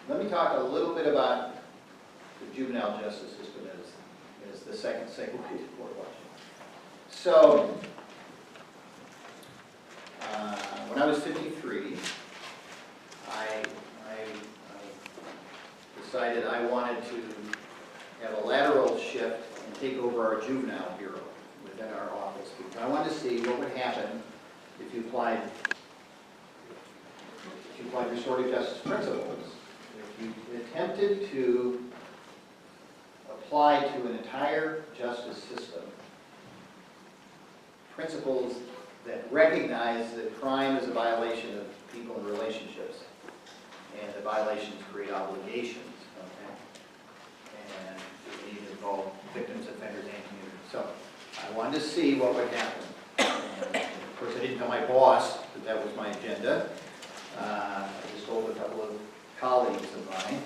let me talk a little bit about the juvenile justice system as the second segue to court watching. So, when I was 53, I decided I wanted to have a lateral shift and take over our juvenile bureau within our office, because I wanted to see what would happen if you applied restorative justice principles. If you attempted to apply to an entire justice system principles that recognize that crime is a violation of people and relationships, and the violations create obligations, okay? And it need to involve victims, offenders, and community. So I wanted to see what would happen. And of course, I didn't tell my boss that that was my agenda. I just told a couple of colleagues of mine.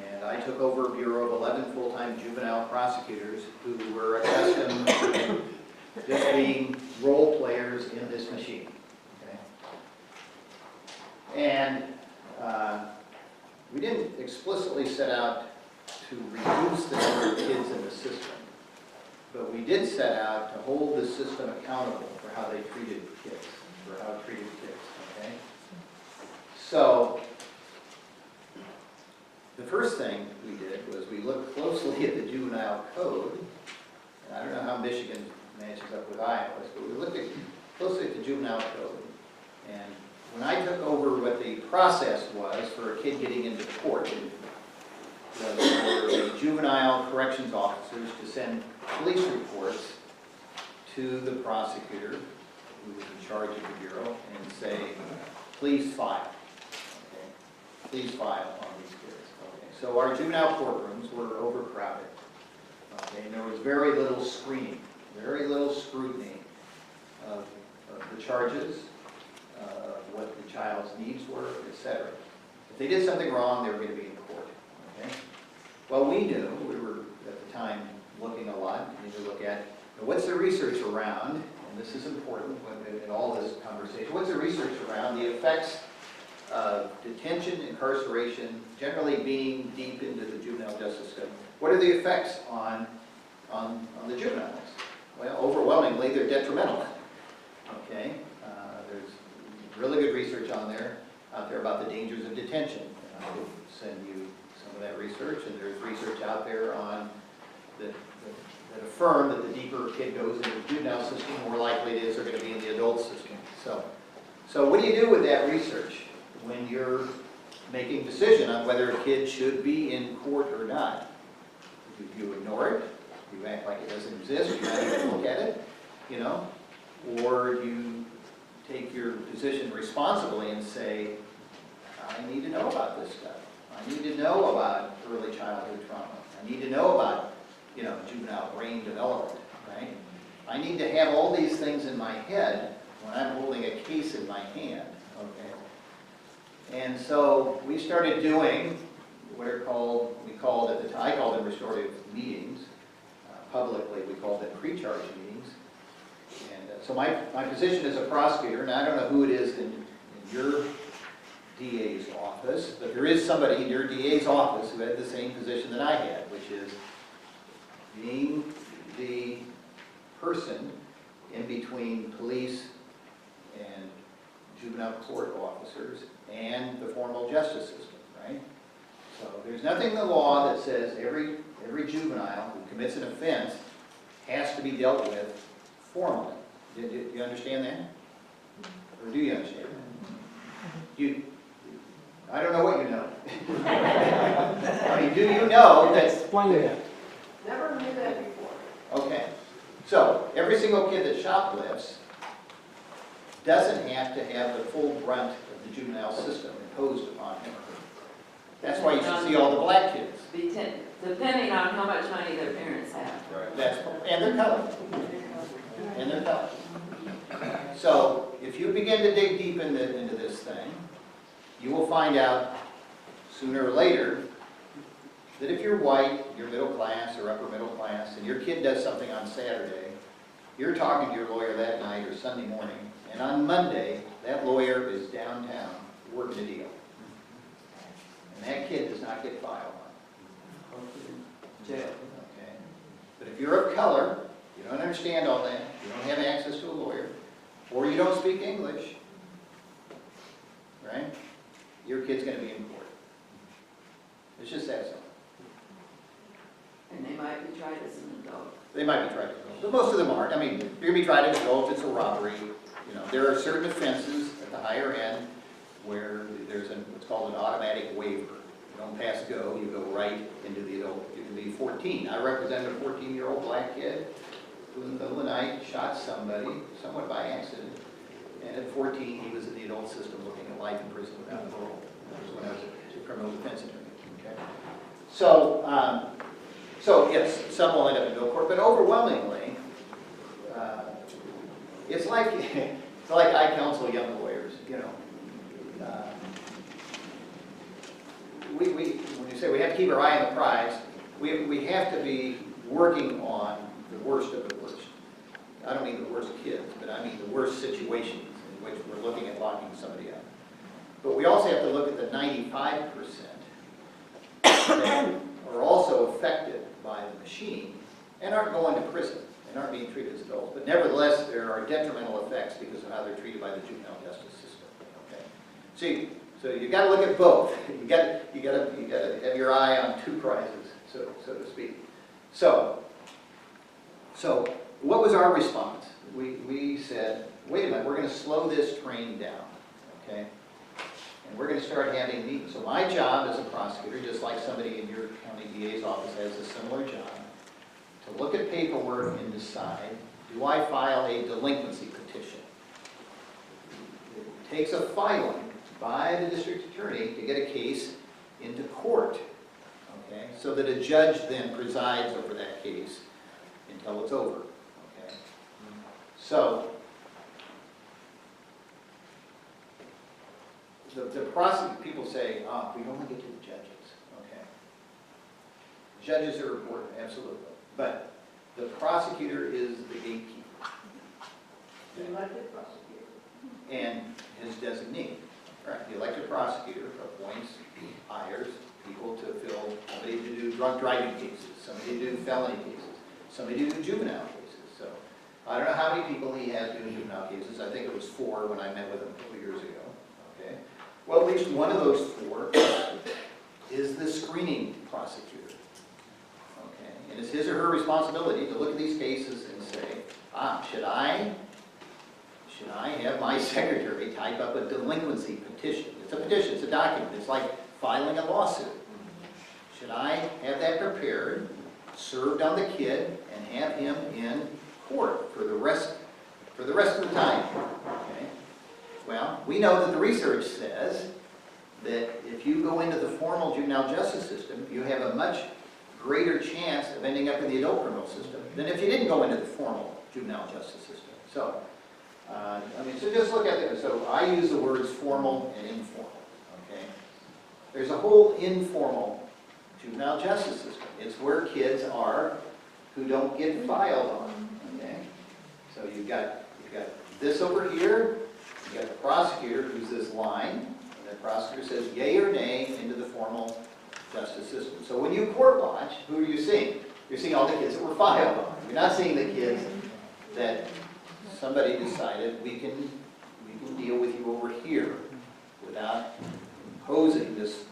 And I took over a bureau of 11 full-time juvenile prosecutors who were accustomed to just being role players in this machine. Okay? And we didn't explicitly set out to reduce the number of kids in the system, but we did set out to hold the system accountable for how they treated kids, okay? So, the first thing we did was we looked closely at the juvenile code, and I don't know how Michigan matches up with Iowa's, but we looked closely at the juvenile code, and when I took over what the process was for a kid getting into court, was for the juvenile corrections officers to send police reports to the prosecutor, who was in charge of the bureau, and say, please file. Okay? Please file on these kids. Okay? So our juvenile courtrooms were overcrowded. Okay? And there was very little screening, very little scrutiny of the charges, what the child's needs were, etc. If they did something wrong, they were going to be in court. Okay? Well, we knew, we were at the time looking a lot, we need to look at what's the research around, and this is important in all this conversation, what's the research around the effects of detention, incarceration, generally being deep into the juvenile justice system. What are the effects on the juveniles? Well, overwhelmingly, they're detrimental. Okay? There's really good research out there about the dangers of detention. And I will send you some of that research, and there's research out there on that affirm that the deeper a kid goes into the juvenile system, the more likely it is they're going to be in the adult system. So what do you do with that research when you're making a decision on whether a kid should be in court or not? You ignore it, you act like it doesn't exist, you not even look at it, you know, or you take your position responsibly and say, I need to know about this stuff. I need to know about early childhood trauma. I need to know about, you know, juvenile brain development, right? I need to have all these things in my head when I'm holding a case in my hand, okay? And so we started doing what are called, we called at the time, I called them restorative meetings. Publicly, we called them pre-charge meetings. And so my position as a prosecutor, and I don't know who it is in your DA's office, but there is somebody in your DA's office who had the same position that I had, which is being the person in between police and juvenile court officers and the formal justice system, right? So there's nothing in the law that says every juvenile who commits an offense has to be dealt with formally. Do you understand that? Or do you understand that? I don't know what you know. I mean, do you know that? Explain that. Never knew that before. Okay. So, every single kid that shoplifts doesn't have to have the full brunt of the juvenile system imposed upon him. That's why you should see all the black kids. Depending on how much money their parents have. Right. And their color. And their color. So, if you begin to dig deep into this thing, you will find out sooner or later that if you're white, you're middle class or upper middle class, and your kid does something on Saturday, you're talking to your lawyer that night or Sunday morning, and on Monday, that lawyer is downtown working a deal. and that kid does not get filed on. Jail. Okay? But if you're of color, you don't understand all that, you don't have access to a lawyer, or you don't speak English, right? Your kid's going to be in court. It's just that simple. And they might be tried as an adult. They might be tried as adults, but most of them aren't. I mean, you're going to be tried as adults, it's a robbery. You know, there are certain offenses at the higher end where there's what's called an automatic waiver. You don't pass go, you go right into the adult. You can be 14. I represented a 14-year-old black kid who in the middle of the night shot somebody, somewhat by accident. And at 14, he was in the adult system looking at life in prison without parole. That was when I was a criminal defense attorney. Okay? So yes, some will end up in adult court, but overwhelmingly, it's like I counsel young lawyers. You know, when you say we have to keep our eye on the prize, we have to be working on the worst of the worst. I don't mean the worst kids, but I mean the worst situations in which we're looking at locking somebody up. But we also have to look at the 95% that are also affected by the machine and aren't going to prison and aren't being treated as adults. But nevertheless, there are detrimental effects because of how they're treated by the juvenile justice system. Okay? So you got to look at both. You got to have your eye on two prizes, so to speak. So what was our response? We said, wait a minute, we're going to slow this train down, okay? And we're going to start having meetings. So my job as a prosecutor, just like somebody in your county DA's office has a similar job, to look at paperwork and decide, do I file a delinquency petition? It takes a filing by the district attorney to get a case into court, okay? So that a judge then presides over that case until it's over, okay? So, the process, people say, we don't want to get to the judges, okay? Judges are important, absolutely. But the prosecutor is the gatekeeper. The elected prosecutor. And his designee. Right, the elected prosecutor appoints, hires people to fill, somebody to do drunk driving cases, somebody to do felony cases, somebody to do juvenile cases. So, I don't know how many people he has doing juvenile cases. I think it was 4 when I met with him a couple years ago. Okay. Well, at least one of those 4 is the screening prosecutor. Okay. And it's his or her responsibility to look at these cases and say, should I have my secretary type up a delinquency petition? It's a petition, it's a document, it's like filing a lawsuit. Should I have that prepared, served on the kid, and have him in court for the rest of the time? Okay. Well, we know that the research says that if you go into the formal juvenile justice system, you have a much greater chance of ending up in the adult criminal system than if you didn't go into the formal juvenile justice system. So, so just look at it. So I use the words formal and informal, okay? There's a whole informal juvenile justice system. It's where kids are who don't get filed on, okay? So you've got this over here, you've got the prosecutor who's this line, and the prosecutor says yay or nay into the formal justice system. So when you court watch, who are you seeing? You're seeing all the kids that were filed on. You're not seeing the kids that somebody decided we can deal with you over here without imposing this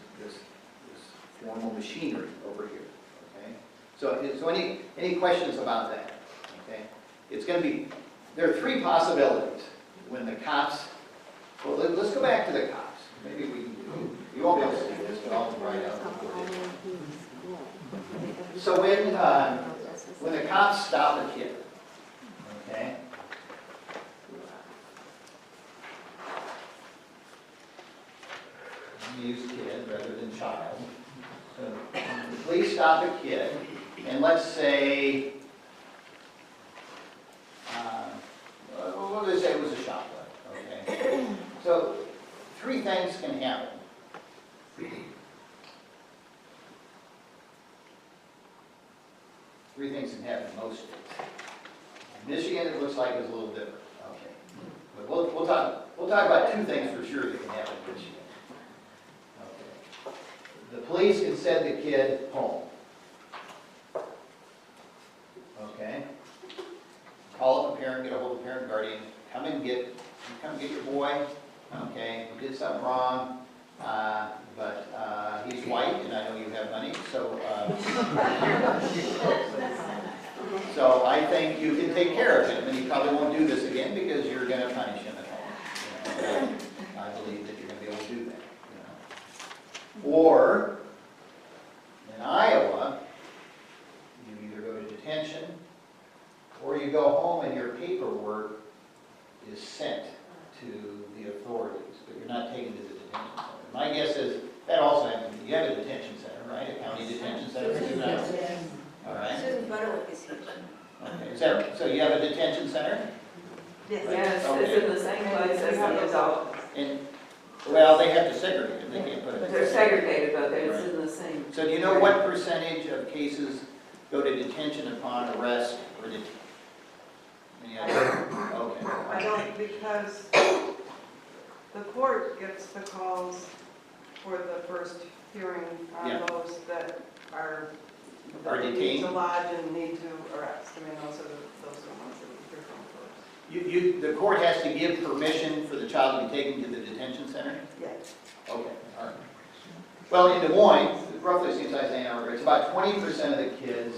formal machinery over here. Okay. So any questions about that? Okay. It's going to be, there are 3 possibilities when the cops. Well, let's go back to the cops. Maybe we can do. You won't be able to see this, but I'll write out. So when the cops stop a kid, okay. Use kid rather than child. So the police stop a kid, and let's say, we'll just say it was a shoplift. Okay. So 3 things can happen. 3 things can happen in most states. In Michigan, it looks like it's a little different. Okay. But we'll talk about 2 things for sure that can happen in Michigan. police can send the kid home. Okay? Call up a parent, get a hold of the parent guardian, come get your boy, okay, he did something wrong, but he's white and I know you have money, so, so I think you can take care of him and he probably won't do this again because you're going to punish him at home. You know? I believe that you're going to be able to do that. You know? Or, in Iowa, you either go to detention or you go home and your paperwork is sent to the authorities, but you're not taken to the detention center. My guess is that also happens. You have a detention center, right? A county detention center for juveniles. All right. Susan Butterwick is here. Okay. Is that, so you have a detention center? Yes. Yes, Okay. it's in the same place as the adult. And, well, they have to segregate it. They can't put it. They're segregated, but it's in the same. So do you know what percentage of cases go to detention upon arrest or detention? Okay. I don't, because the court gets the calls for the first hearing Yeah. on those that are Are need detained? to lodge and need to arrest. I mean, those are the ones that we hear from first. The court has to give permission for the child to be taken to the detention center? Yes. Okay, all right. Well, in Des Moines, roughly the same size as Ann Arbor, it's about 20% of the kids,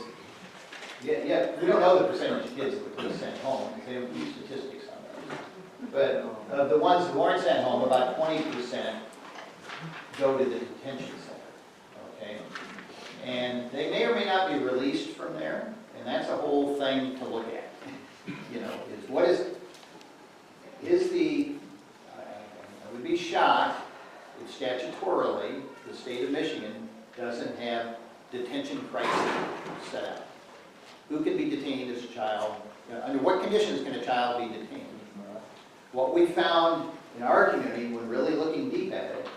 yeah, we don't know the percentage of kids that the police sent home, because they don't use statistics on that. But of the ones who aren't sent home, about 20% go to the detention center, okay? And they may or may not be released from there, and that's a whole thing to look at. You know, I would be shocked if statutorily the state of Michigan doesn't have detention criteria set out. Who can be detained as a child? Under what conditions can a child be detained? What we found in our community, when really looking deep at it,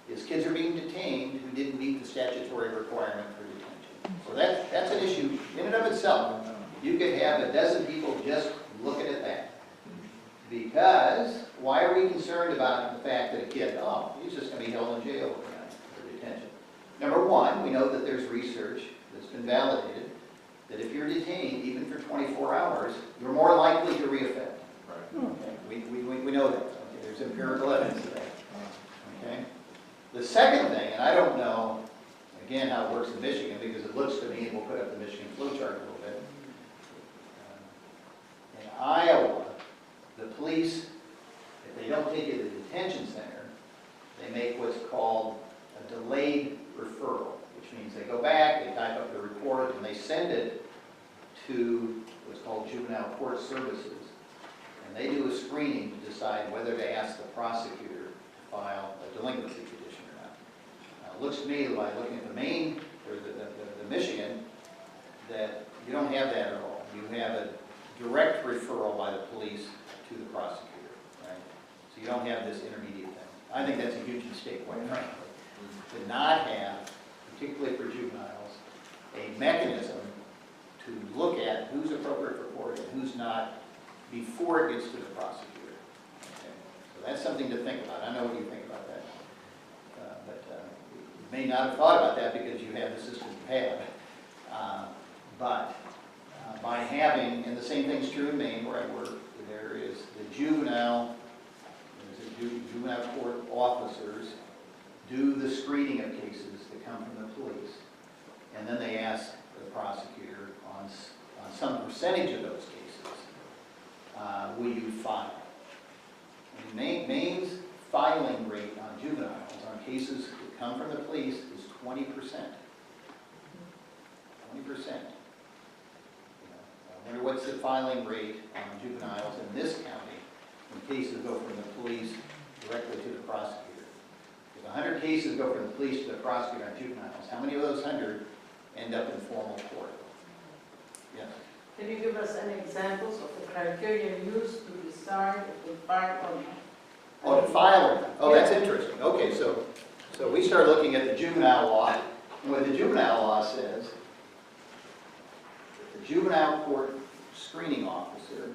is kids are being detained who didn't meet the statutory requirement for detention. So that's an issue in and of itself. You could have a dozen people just looking at that. Because why are we concerned about the fact that a kid, oh, he's just going to be held in jail overnight for detention? Number one, we know that there's research that's been validated that if you're detained, even for 24 hours, you're more likely to reoffend. Okay? We know that. Okay? There's empirical evidence of that. Okay? The second thing, and I don't know, again, how it works in Michigan, because it looks to me, and we'll put up the Michigan flow chart a little bit. In Iowa, the police, if they don't take you to the detention center, they make what's called a delayed referral, which means they go back, they type up the report, and they send it to what's called Juvenile Court Services. And they do a screening to decide whether to ask the prosecutor to file a delinquency petition or not. Now, it looks to me, by looking at the Maine, or the Michigan, that you don't have that at all. You have a direct referral by the police to the prosecutor, right? So you don't have this intermediate thing. I think that's a huge mistake, quite frankly, to not have, particularly for juveniles, a mechanism to look at who's appropriate for court and who's not before it gets to the prosecutor. Okay? So that's something to think about. I know what you think about that. But you may not have thought about that because you have the system you have. But by having, and the same thing's true in Maine where I work, there is the juvenile court officers do the screening of cases that come from the police, and then they ask the prosecutor on some percentage of those cases, will you file? And Maine's filing rate on juveniles on cases that come from the police is 20%. 20%. I wonder what's the filing rate on juveniles in this county when cases go from the police directly to the prosecutor. If 100 cases go from the police to the prosecutor on juveniles, how many of those 100 end up in formal court? Yes. Can you give us any examples of the criteria used to decide if we file or not? Oh, to file or not? Oh, that's interesting. Okay, so we start looking at the juvenile law. And what the juvenile law says, the juvenile court screening officer,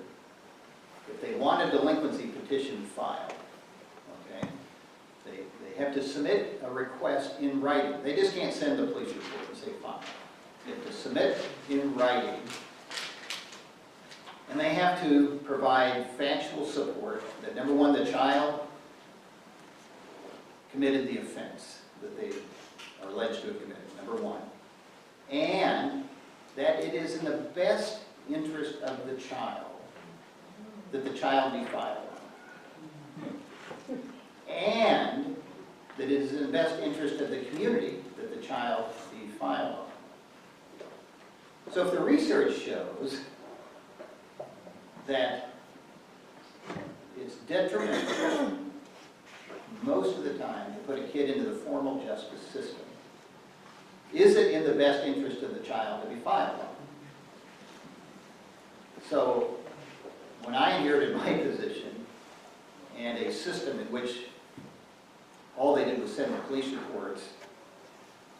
if they want a delinquency petition filed, okay, they have to submit a request in writing. They just can't send the police report and say, fine. They have to submit in writing. And they have to provide factual support that, number one, the child committed the offense that they are alleged to have committed, number one. And that it is in the best interest of the child that the child be filed on. And that it is in the best interest of the community that the child be filed on. So if the research shows that it's detrimental most of the time to put a kid into the formal justice system, is it in the best interest of the child to be filed on? So when I inherited my position and a system in which all they did was send the police reports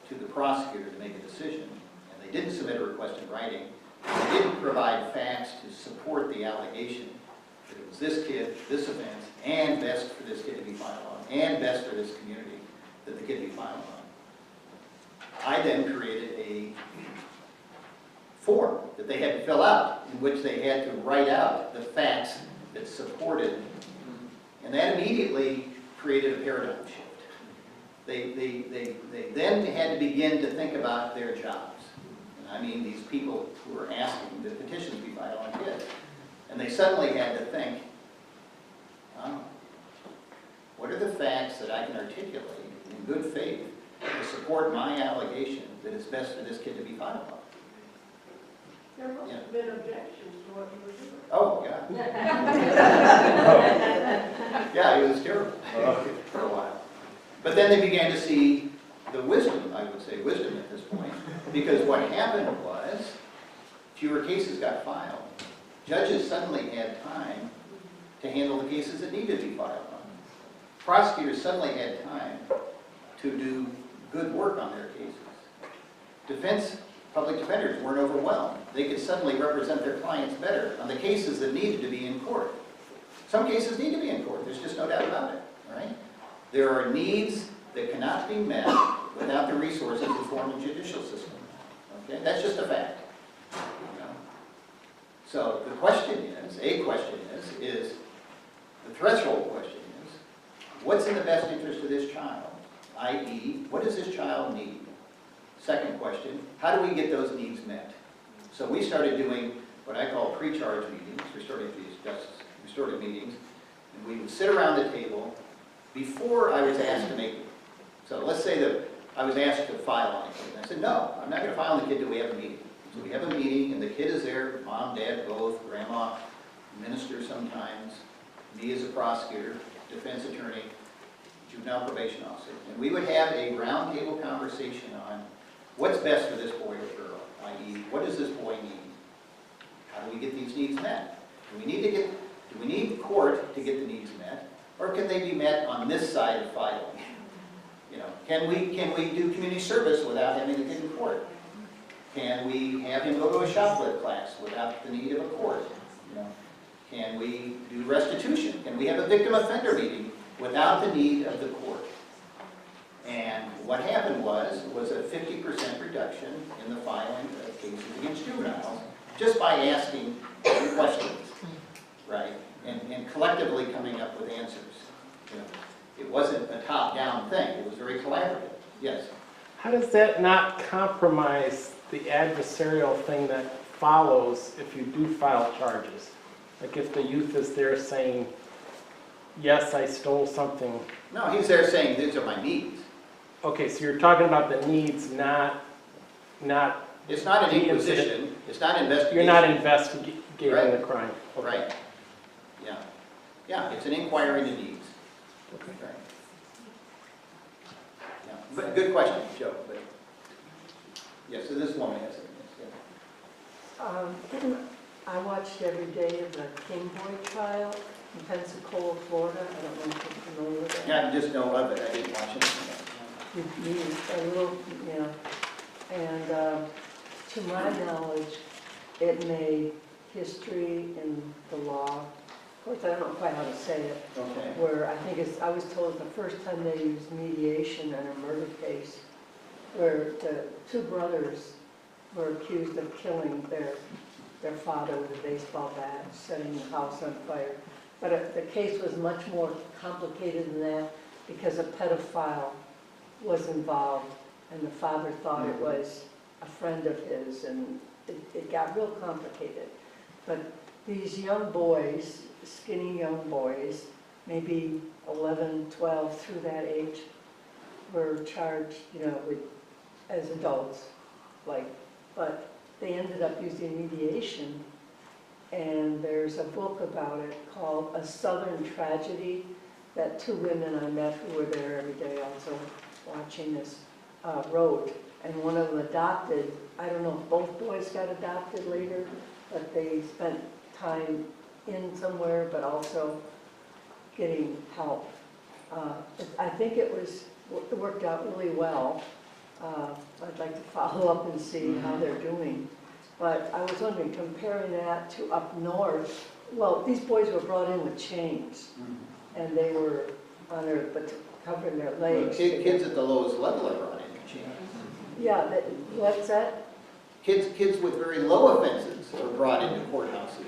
to the prosecutor to make a decision, and they didn't submit a request in writing, they didn't provide facts to support the allegation that it was this kid, this offense, and best for this kid to be filed on, and best for this community that the kid be filed on. I then created a form that they had to fill out, in which they had to write out the facts that supported, and that immediately created a paradigm shift. They then had to begin to think about their jobs. And I mean these people who were asking the petitions be filed on kids. And they suddenly had to think, what are the facts that I can articulate in good faith to support my allegation that it's best for this kid to be filed on? There must have been objections to what you were doing. Oh, yeah. Yeah, it was terrible for a while. But then they began to see the wisdom, I would say wisdom at this point, because what happened was fewer cases got filed. Judges suddenly had time to handle the cases that needed to be filed on. Prosecutors suddenly had time to do good work on their cases. Public defenders weren't overwhelmed. They could suddenly represent their clients better on the cases that needed to be in court. Some cases need to be in court, there's just no doubt about it, right? There are needs that cannot be met without the resources of the formal judicial system, okay? That's just a fact, you know? So the question is, the threshold question is, what's in the best interest of this child? i.e., what does this child need? Second question, how do we get those needs met? So we started doing what I call pre-charge meetings, restorative meetings, and we would sit around the table before I was asked to make it. So let's say that I was asked to file on a kid. And I said, no, I'm not going to file on the kid until we have a meeting. So we have a meeting, and the kid is there, mom, dad, both, grandma, minister sometimes, me as a prosecutor, defense attorney, juvenile probation officer. And we would have a roundtable conversation on what's best for this boy or girl, i.e., what does this boy need? How do we get these needs met? Do we need court to get the needs met, or can they be met on this side of filing? You know, can we do community service without having to get in court? Can we have him go to a shoplift class without the need of a court? You know, can we do restitution? Can we have a victim offender meeting without the need of the court? And what happened was a 50% reduction in the filing of cases against juveniles just by asking questions, right? And collectively coming up with answers. You know, it wasn't a top-down thing. It was very collaborative. Yes? How does that not compromise the adversarial thing that follows if you do file charges? Like if the youth is there saying, yes, I stole something. No, he's there saying these are my needs. Okay, so you're talking about the needs, not. It's not an inquisition. It's not an investigation. You're not investigating Right. the crime. Okay. Right. Yeah. Yeah, it's an inquiry into needs. Okay. Right. Yeah. But good question, Joe. But yeah, so this woman has it. Yeah. I watched every day of the King Boy trial in Pensacola, Florida. I don't know if you're familiar with that. Yeah, I just know of it. I didn't watch it. A little, you know, and to my knowledge, it made history in the law courts, I don't know quite how to say it, Okay. where I think it's, I was told the first time they used mediation in a murder case, where the two brothers were accused of killing their father with a baseball bat, setting the house on fire. But the case was much more complicated than that because a pedophile was involved, and the father thought it was a friend of his, and it got real complicated. But these young boys, skinny young boys, maybe 11, 12, through that age, were charged, as adults, but they ended up using mediation, and there's a book about it called A Southern Tragedy that two women I met who were there every day also watching this wrote, and one of them adopted. I don't know if both boys got adopted later, but they spent time in somewhere, but also getting help. I think it worked out really well. I'd like to follow up and see how they're doing. But I was wondering, comparing that to up north, well, these boys were brought in with chains, and they were on their, but covering their legs. Kids at the lowest level are brought in chains. Yeah, what's that? Kids with very low offenses are brought into courthouses.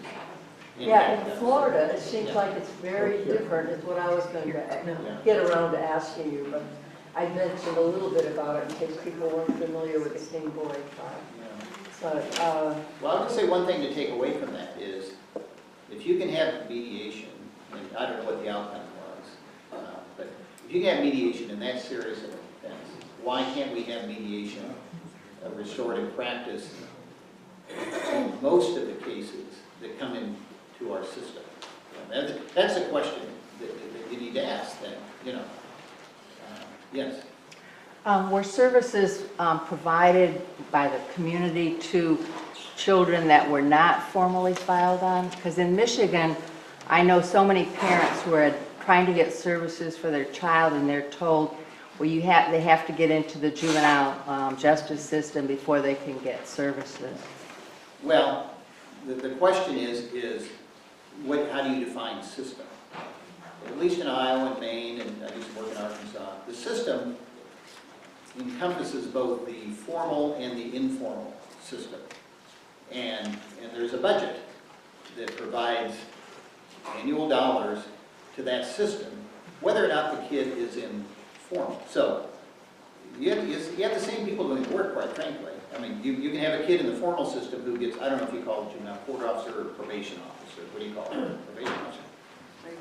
Yeah, in Florida, it seems like it's very different, is what I was going to get around to asking you, but I mentioned a little bit about it in case people weren't familiar with the King Boy trial. But, well, I'll just say one thing to take away from that is, if you can have mediation, and I don't know what the outcome was, but if you can have mediation in that serious of an offense, why can't we have mediation, a restorative practice, in most of the cases that come into our system? That's a question that you need to ask then, yes. Were services provided by the community to children that were not formally filed on? Because in Michigan, I know so many parents who are trying to get services for their child, and they're told, well, they have to get into the juvenile justice system before they can get services. Well, The question is how do you define system? At least in Iowa and Maine, and I used to work in Arkansas, the system encompasses both the formal and the informal system. And there's a budget that provides annual dollars to that system, whether or not the kid is in formal. So you have the same people doing the work, quite frankly. I mean, you can have a kid in the formal system who gets, I don't know if you call it juvenile court officer or probation officer. What do you call it? Probation officer. Okay.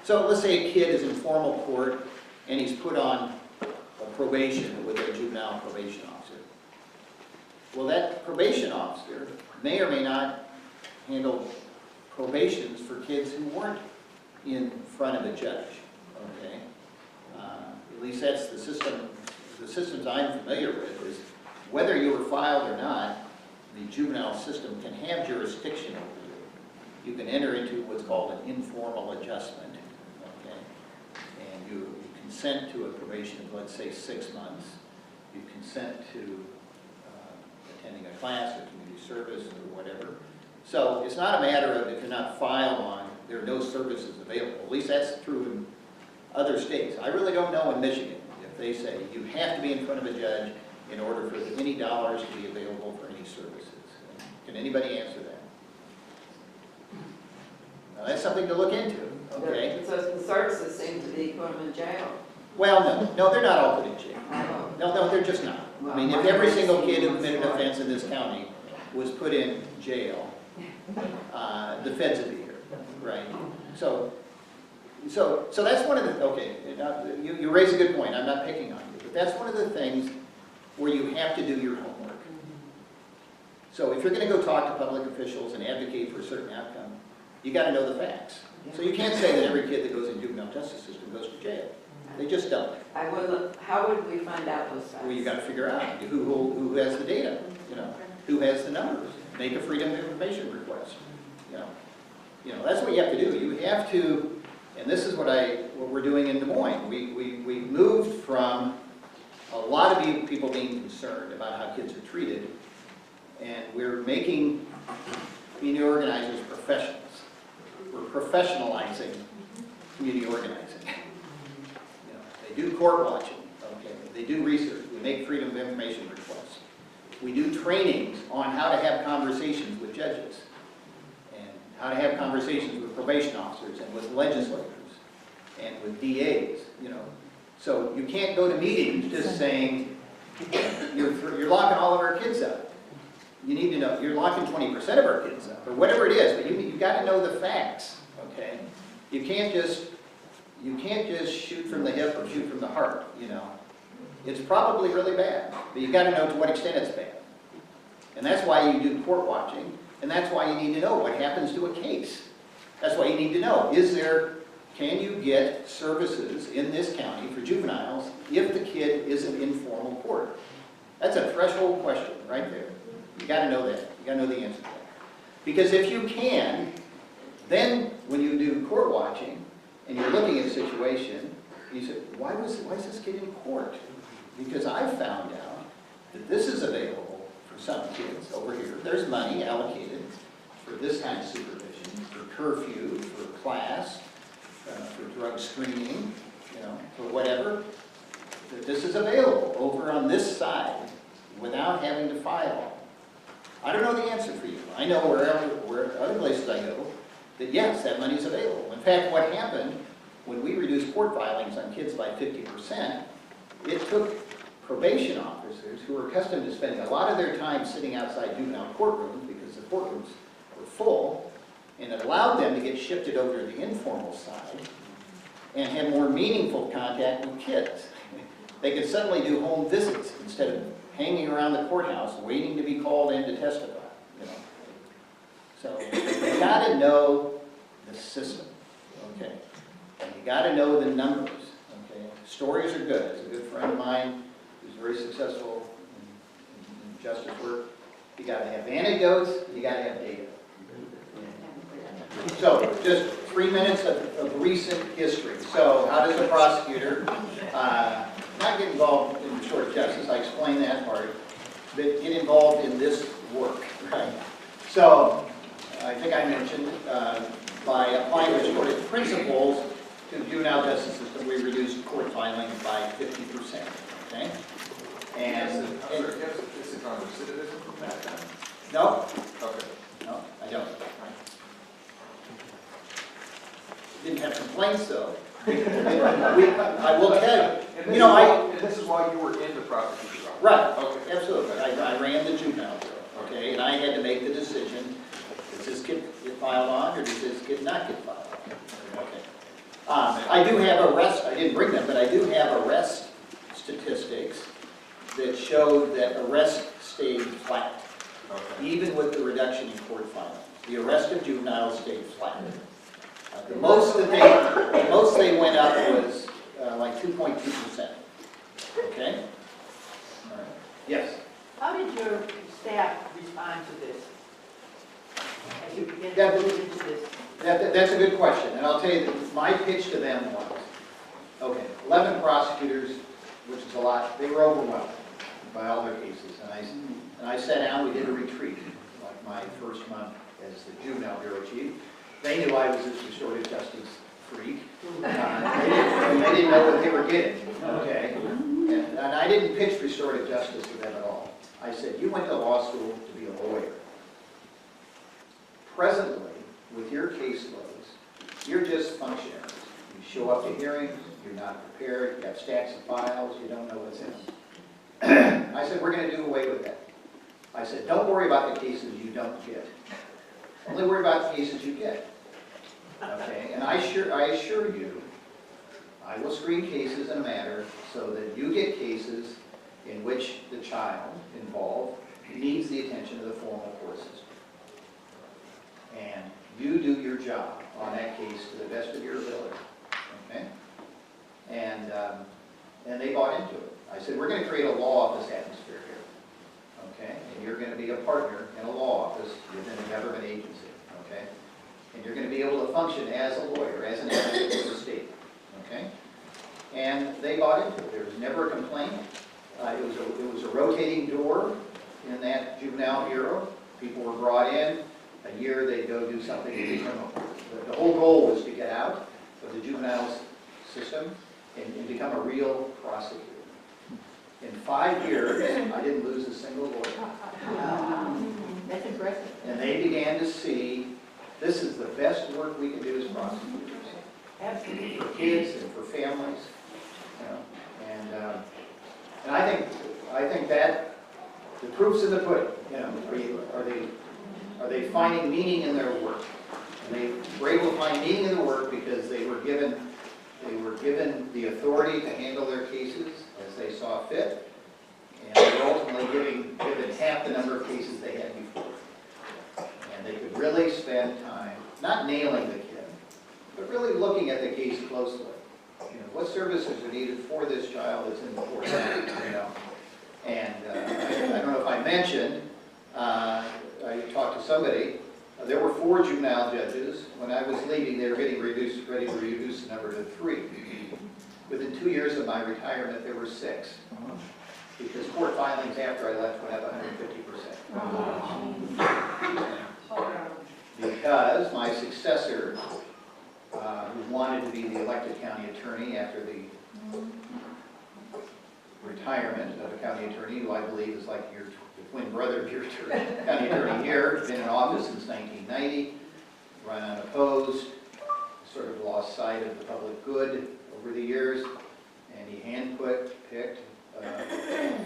So let's say a kid is in formal court and he's put on probation with a juvenile probation officer. Well, that probation officer may or may not handle probations for kids who weren't in front of a judge. Okay, at least that's the system. The systems I'm familiar with is whether you were filed or not, the juvenile system can have jurisdiction over you. You can enter into what's called an informal adjustment. Okay, and you consent to a probation of, let's say, 6 months. You consent to attending a class or community service or whatever. So it's not a matter of if you're not filed on, there are no services available. At least that's true in other states. I really don't know in Michigan if they say you have to be in front of a judge in order for any dollars to be available for any services. Can anybody answer that? Now, that's something to look into, okay? So the services seem to be put them in jail. Well, no, they're not all put in jail. No, they're just not. I mean, if every single kid who committed an offense in this county was put in jail, the feds would be here, right? So that's one of the, okay, you raise a good point. I'm not picking on you, but that's one of the things where you have to do your homework. So if you're going to go talk to public officials and advocate for a certain outcome, you got to know the facts. So you can't say that every kid that goes in juvenile justice system goes to jail. They just don't. How would we find out those facts? Well, you got to figure out who has the data, who has the numbers. Make a freedom of information request. That's what you have to do. You have to, and this is what we're doing in Des Moines. We moved from a lot of people being concerned about how kids are treated, and we're making community organizers professionals. We're professionalizing community organizing. You know, they do court watching, okay? They do research. We make freedom of information requests. We do trainings on how to have conversations with judges and how to have conversations with probation officers and with legislators and with DAs, you know. So you can't go to meetings just saying, you're locking all of our kids up. You need to know, you're locking 20% of our kids up, or whatever it is, but you've got to know the facts, okay? You can't just shoot from the hip or shoot from the heart, you know. It's probably really bad, but you've got to know to what extent it's bad. And that's why you do court watching, and that's why you need to know what happens to a case. That's why you need to know, can you get services in this county for juveniles if the kid isn't in formal court? That's a threshold question right there. You got to know that. You got to know the answer to that. Because if you can, then when you do court watching and you're looking at a situation, you say, why is this kid in court? Because I found out that this is available for some kids over here. There's money allocated for this kind of supervision, for curfew, for class, for drug screening, you know, for whatever, that this is available over on this side without having to file. I don't know the answer for you. I know where other places I go, that yes, that money is available. In fact, what happened when we reduced court filings on kids by 50%, it took probation officers who were accustomed to spending a lot of their time sitting outside juvenile courtrooms because the courtrooms were full, and it allowed them to get shifted over to the informal side and have more meaningful contact with kids. They could suddenly do home visits instead of hanging around the courthouse waiting to be called in to testify. You know? So you got to know the system, okay? And you got to know the numbers, okay? Stories are good. As a good friend of mine who's very successful in justice work, you got to have anecdotes, you got to have data. So, just 3 minutes of recent history. So, how does a prosecutor not get involved in restorative justice? I explained that part, but get involved in this work, right? So, I think I mentioned by applying restorative principles to the juvenile justice system, we reduced court filing by 50%. Okay, and is it on recidivism from that time? No. Okay. No, I don't. Didn't have complaints though. I will tell you, you know, and this is why you were in the prosecutor's office. Right, Okay. absolutely. I ran the juvenile bureau, okay, and I had to make the decision, does this kid get filed on or does this kid not get filed on? Okay. I do have arrest, I didn't bring them, but I do have arrest statistics that showed that arrest stayed flat, Okay. even with the reduction in court filing. The arrest of juveniles stayed flat. The most they went up was like 2.2%. Okay? All right. Yes? How did your staff respond to this? As you begin Yeah, to move into this? That's a good question, and I'll tell you that my pitch to them was, okay, 11 prosecutors, which is a lot, they were overwhelmed by all their cases, and I sat down, we did a retreat, like my first month as the juvenile bureau chief. They knew I was a restorative justice freak. They didn't know what they were getting, okay? And I didn't pitch restorative justice to them at all. I said, you went to law school to be a lawyer. Presently, with your caseloads, you're just functionaries. You show up to hearings, you're not prepared, you have stacks of files, you don't know what's in them. I said, we're going to do away with that. I said, don't worry about the cases you don't get. Only worry about the cases you get. Okay, and I assure you, I will screen cases in a manner so that you get cases in which the child involved needs the attention of the formal court system. And you do your job on that case to the best of your ability. Okay? And they bought into it. I said, we're going to create a law office atmosphere here. Okay? And you're going to be a partner in a law office within a government agency. Okay? And you're going to be able to function as a lawyer, as an advocate for the state. Okay? And they bought into it. There was never a complaint. It was a rotating door in that juvenile bureau. People were brought in. A year they'd go do something in the criminal court. the whole goal was to get out of the juvenile system and become a real prosecutor. In 5 years, I didn't lose a single lawyer. That's impressive. And they began to see, this is the best work we can do as prosecutors. Absolutely. For kids and for families, you know. And I think that the proof's in the pudding. You know, are they finding meaning in their work? And they were able to find meaning in the work because they were given the authority to handle their cases as they saw fit, and they were ultimately given half the number of cases they had before. And they could really spend time, not nailing the kid, but really looking at the case closely. You know, what services are needed for this child that's in the court, you know. And I don't know if I mentioned, I talked to somebody, there were 4 juvenile judges. When I was leaving, they were getting ready to reduce the number to 3. Within 2 years of my retirement, there were 6. Because court filings after I left went up 150%. Because my successor, who wanted to be the elected county attorney after the retirement of a county attorney, who I believe is like the twin brother of your county attorney here, been in office since 1990, run unopposed, sort of lost sight of the public good over the years, and he picked a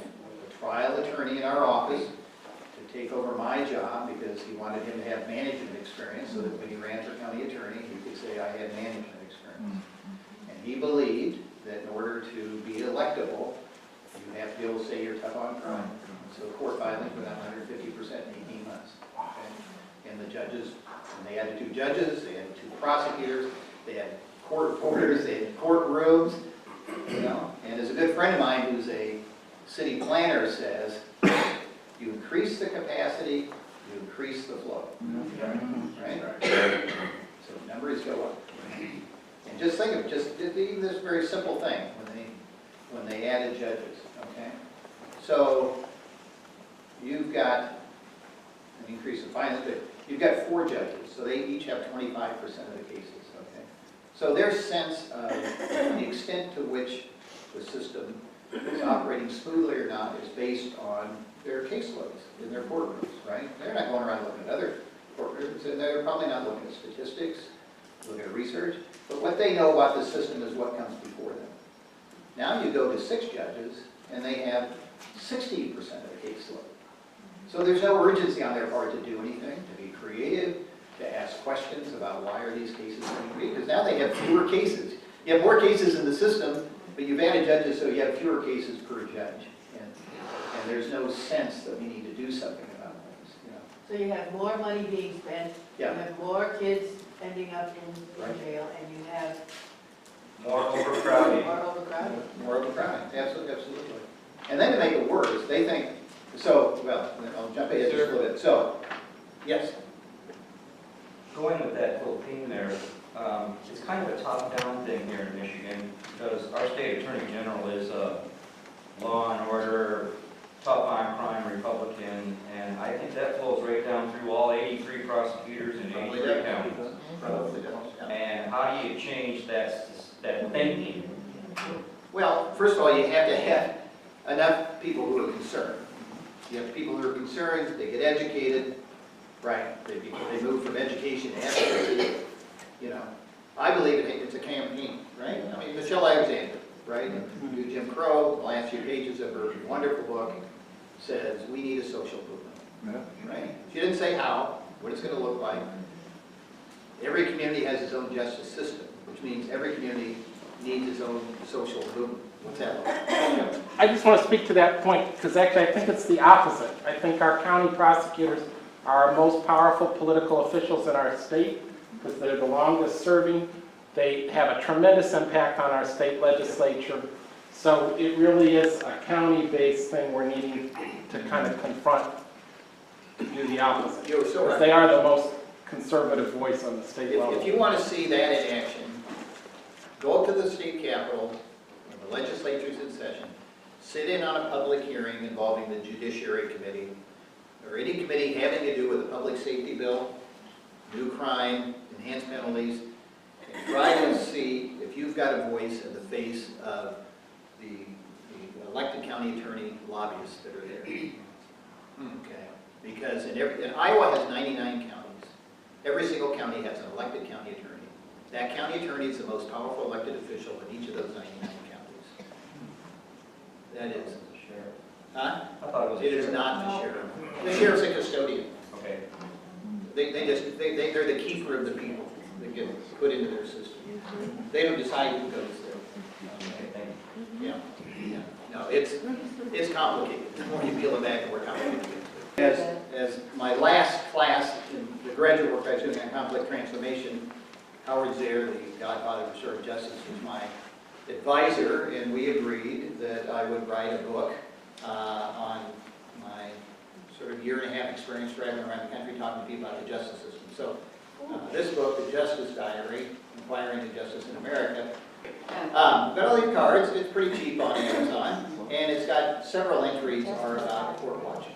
trial attorney in our office to take over my job because he wanted him to have management experience so that when he ran for county attorney, he could say, I had management experience. And he believed that in order to be electable, you have to be able to say you're tough on crime. So court filings went up 150% in 18 months. Okay? And the judges, and they had 2 judges, they had 2 prosecutors, they had court reporters, they had courtrooms, you know. And as a good friend of mine who's a city planner says, you increase the capacity, you increase the flow. Right? So numbers go up. And just think of even this very simple thing when they added judges. Okay? So you've got an increase in fines, but you've got 4 judges, so they each have 25% of the cases. Okay? So their sense of the extent to which the system is operating smoothly or not is based on their caseloads in their courtrooms, right? They're not going around looking at other courtrooms, and they're probably not looking at statistics, looking at research, but what they know about the system is what comes before them. Now you go to 6 judges, and they have 60% of the caseload. So there's no urgency on their part to do anything, to be creative, to ask questions about why are these cases being created, because now they have fewer cases. You have more cases in the system, but you've added judges, so you have fewer cases per judge. And there's no sense that we need to do something about things, you know. So you have more money being spent, you Yeah. have more kids ending up in jail, and you have More overcrowding. more overcrowding. More overcrowding, absolutely. And then to make it worse, they think, so, well, I'll jump ahead just a little bit. So, yes? Going with that little theme there, it's kind of a top-down thing here in Michigan because our state attorney general is a law and order, tough on crime Republican, and I think that flows right down through all 83 prosecutors in 83 counties. Probably does, yeah. And how do you change that thinking? Well, first of all, you have to have enough people who are concerned. You have people who are concerned, they get educated, right? They move from education to advocacy. You know, I believe it's a campaign, right? I mean, Michelle Alexander, right? Do Jim Crow, the last few pages of her wonderful book, says we need a social movement, right? She didn't say how, what it's going to look like. Every community has its own justice system, which means every community needs its own social movement. What's that look like? I just want to speak to that point, because actually I think it's the opposite. I think our county prosecutors are our most powerful political officials in our state, because they're the longest serving. They have a tremendous impact on our state legislature. So it really is a county-based thing we're needing to kind of confront, to do the opposite. You're so Because right. they are the most conservative voice on the state level. If you want to see that in action, go up to the state capitol, when the legislature's in session, sit in on a public hearing involving the Judiciary Committee, or any committee having to do with a public safety bill, new crime, enhanced penalties, and try to see if you've got a voice in the face of the elected county attorney lobbyists that are there. Okay, because in Iowa has 99 counties. Every single county has an elected county attorney. That county attorney is the most powerful elected official in each of those 99 counties. That is. Huh? I thought it was. It is not the sheriff. The sheriff's a custodian. Okay. They're the keeper of the people that get put into their system. They don't decide who goes there. Okay, thank you. Yeah. No, it's complicated. The more you peel it back, the more complicated it gets. As my last class in the graduate work I was doing on conflict transformation, Howard Zare, the godfather of restorative justice, was my advisor, and we agreed that I would write a book on my sort of year-and-a-half experience traveling around the country talking to people about the justice system. So this book, The Justice Diary, Inquiring into Justice in America, got all these cards. It's pretty cheap on Amazon, and it's got several entries are about court watching.